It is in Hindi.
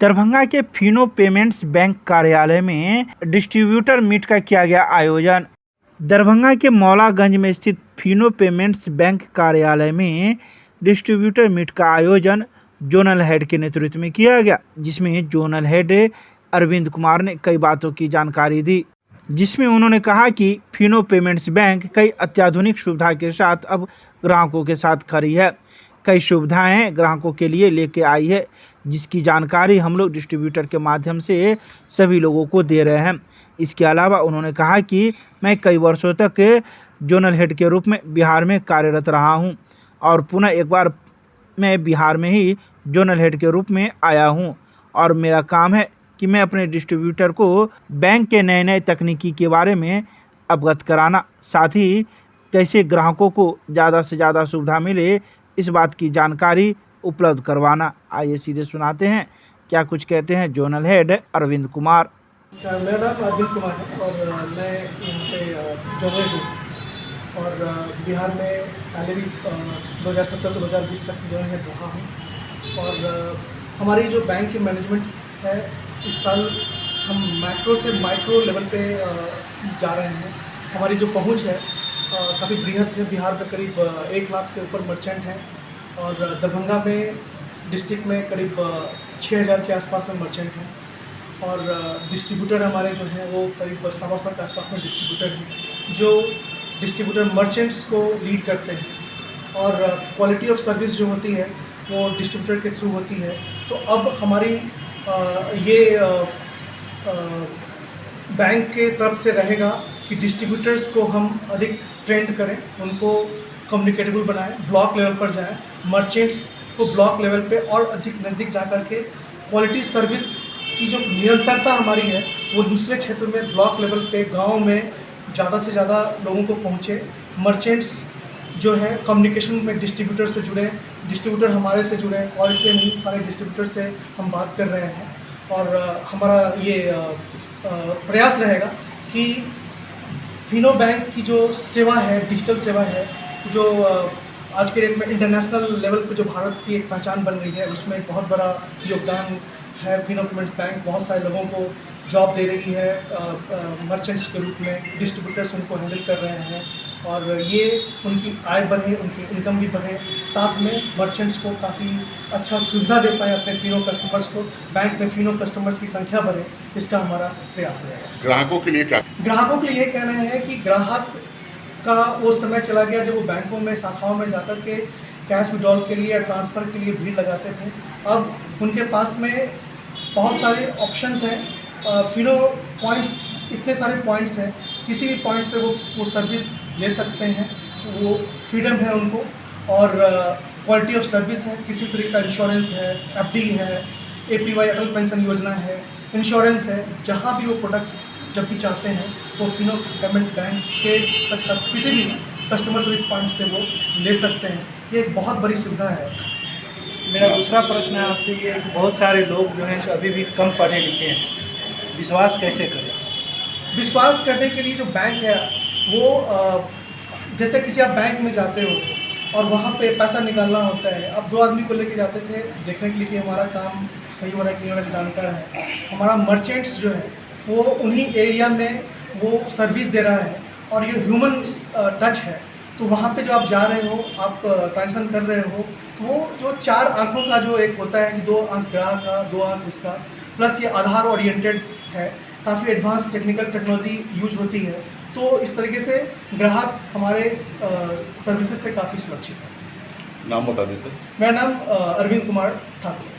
दरभंगा के फिनो पेमेंट्स बैंक कार्यालय में डिस्ट्रीब्यूटर मीट का किया गया आयोजन। दरभंगा के मौलागंज में स्थित फिनो पेमेंट्स बैंक कार्यालय में डिस्ट्रीब्यूटर मीट का आयोजन जोनल हेड के नेतृत्व में किया गया, जिसमें जोनल हेड अरविंद कुमार ने कई बातों की जानकारी दी, जिसमें उन्होंने कहा कि फिनो पेमेंट्स बैंक कई अत्याधुनिक सुविधा के साथ अब ग्राहकों के साथ खड़ी है। कई सुविधाएं ग्राहकों के लिए लेके आई है, जिसकी जानकारी हम लोग डिस्ट्रीब्यूटर के माध्यम से सभी लोगों को दे रहे हैं। इसके अलावा उन्होंने कहा कि मैं कई वर्षों तक जोनल हेड के रूप में बिहार में कार्यरत रहा हूं और पुनः एक बार मैं बिहार में ही जोनल हेड के रूप में आया हूं और मेरा काम है कि मैं अपने डिस्ट्रीब्यूटर को बैंक के नए नए तकनीकी के बारे में अवगत कराना, साथ ही कैसे ग्राहकों को ज़्यादा से ज़्यादा सुविधा मिले इस बात की जानकारी उपलब्ध करवाना। आइए सीधे सुनाते हैं क्या कुछ कहते हैं जोनल हेड अरविंद कुमार। मेरा नाम अरविंद कुमार है और मैं यहाँ पे जोनल हूँ और बिहार में पहले भी 2017 से 2020 तक जोनल हेड रहा हूँ। और हमारी जो बैंक की मैनेजमेंट है, इस साल हम मैक्रो से माइक्रो लेवल पे जा रहे हैं। हमारी जो पहुँच है काफ़ी बृहद है। बिहार में करीब 1 लाख से ऊपर मर्चेंट हैं और दरभंगा में डिस्ट्रिक्ट में करीब 6000 के आसपास में मर्चेंट हैं और डिस्ट्रीब्यूटर हमारे जो हैं वो करीब 125 के आसपास में डिस्ट्रीब्यूटर हैं, जो डिस्ट्रीब्यूटर मर्चेंट्स को लीड करते हैं और क्वालिटी ऑफ सर्विस जो होती है वो डिस्ट्रीब्यूटर के थ्रू होती है। तो अब हमारी ये बैंक के तरफ से रहेगा कि डिस्ट्रीब्यूटर्स को हम अधिक ट्रेंड करें, उनको कम्युनिकेटेबल बनाएं, ब्लॉक लेवल पर जाएं, मर्चेंट्स को ब्लॉक लेवल पे और अधिक नज़दीक जा कर के क्वालिटी सर्विस की जो निरंतरता हमारी है वो निचले क्षेत्र में ब्लॉक लेवल पे गाँव में ज़्यादा से ज़्यादा लोगों को पहुँचे। मर्चेंट्स जो है कम्युनिकेशन में डिस्ट्रीब्यूटर से जुड़े, डिस्ट्रीब्यूटर हमारे से जुड़े और इसलिए नहीं सारे डिस्ट्रीब्यूटर से हम बात कर रहे हैं। और हमारा ये प्रयास रहेगा कि फिनो बैंक की जो सेवा है, डिजिटल सेवा है, जो आज के डेट में इंटरनेशनल लेवल पे जो भारत की एक पहचान बन रही है, उसमें एक बहुत बड़ा योगदान है। फिनो पेमेंट्स बैंक बहुत सारे लोगों को जॉब दे रही है मर्चेंट्स के रूप में, डिस्ट्रीब्यूटर्स उनको हैंडल कर रहे हैं और ये उनकी आय बढ़े, उनकी इनकम भी बढ़े, साथ में मर्चेंट्स को काफ़ी अच्छा सुविधा दे पाए अपने फिनो कस्टमर्स को, बैंक में फिनो कस्टमर्स की संख्या बढ़े, इसका हमारा प्रयास रहेगा। ग्राहकों के लिए क्या? ग्राहकों के लिए ये कहना है कि ग्राहक का वो समय चला गया जब वो बैंकों में शाखाओं में जाकर के कैश विड्रॉल के लिए या ट्रांसफ़र के लिए भीड़ लगाते थे। अब उनके पास में बहुत सारे ऑप्शंस हैं। फिनो पॉइंट्स, इतने सारे पॉइंट्स हैं, किसी भी पॉइंट्स पे वो सर्विस ले सकते हैं, वो फ्रीडम है उनको और क्वालिटी ऑफ सर्विस है। किसी तरह का इंश्योरेंस है, एफडी है, एपीवाई अटल पेंशन योजना है, इंश्योरेंस है, जहाँ भी वो प्रोडक्ट जब भी चाहते हैं वो फिनो पेमेंट बैंक के किसी भी कस्टमर सर्विस पॉइंट से वो ले सकते हैं। ये एक बहुत बड़ी सुविधा है। मेरा दूसरा प्रश्न आपसे ये है कि बहुत सारे लोग जो हैं अभी भी कम पढ़े लिखे हैं, विश्वास कैसे करें? विश्वास करने के लिए जो बैंक है वो जैसे किसी आप बैंक में जाते हो और वहाँ पे पैसा निकालना होता है, अब 2 आदमी को लेके जाते थे देखने के लिए कि हमारा काम सही हो रहा है कि नहीं हो रहा है, जानकार है। हमारा मर्चेंट्स जो है वो उन्हीं एरिया में वो सर्विस दे रहा है और ये ह्यूमन टच है। तो वहाँ पे जब आप जा रहे हो, आप ट्रांजेक्शन कर रहे हो, तो वो जो 4 आँखों का जो एक होता है कि 2 आँख ग्राहक का, 2 आँख उसका, प्लस ये आधार ओरिएंटेड है, काफ़ी एडवांस टेक्निकल टेक्नोलॉजी यूज होती है। तो इस तरीके से ग्राहक हमारे सर्विसेज से काफ़ी सुरक्षित है। नाम बता देते। मेरा नाम अरविंद कुमार ठाकुर।